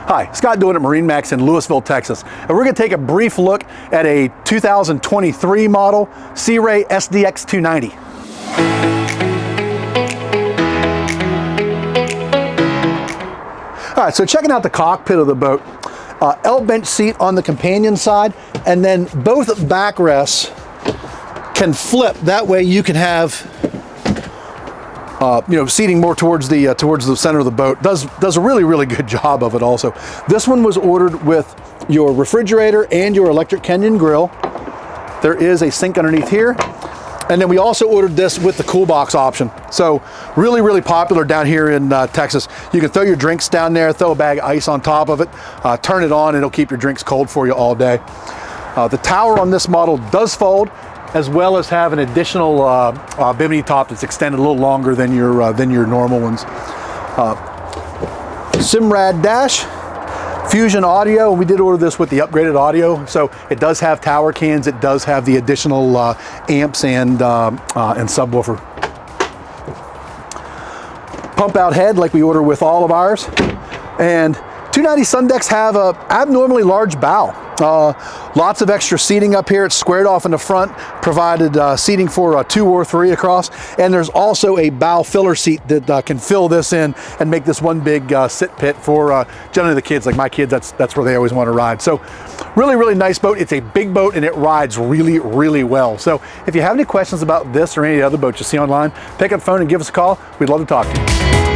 Hi, Scott doing at MarineMax in Lewisville, Texas. And we're going to take a brief look at a 2023 model Sea Ray SDX 290. All right, so checking out the cockpit of the boat, L-bench seat on the companion side, and then both backrests can flip. That way you can have seating more towards the center of the boat. Does a really good job of it also. This one was ordered with your refrigerator and your electric Kenyon grill. There is a sink underneath here. And then we also ordered this with the cool box option. So really popular down here in Texas. You can throw your drinks down there, throw a bag of ice on top of it, turn it on, and it'll keep your drinks cold for you all day. The tower on this model does fold, as well as have an additional bimini top that's extended a little longer than your normal ones. Simrad dash, Fusion audio, and we did order this with the upgraded audio, so it does have tower cans, it does have the additional amps and subwoofer. Pump out head like we order with all of ours, and 290 sun decks have a abnormally large bow. Lots of extra seating up here. It's squared off in the front, provided seating for 2 or 3 across, and there's also a bow filler seat that can fill this in and make this one big sit pit for generally the kids. Like my kids, that's where they always want to ride. So really nice boat. It's a big boat and it rides really well. So if you have any questions about this or any other boat you see online, pick up the phone and give us a call. We'd love to talk to you.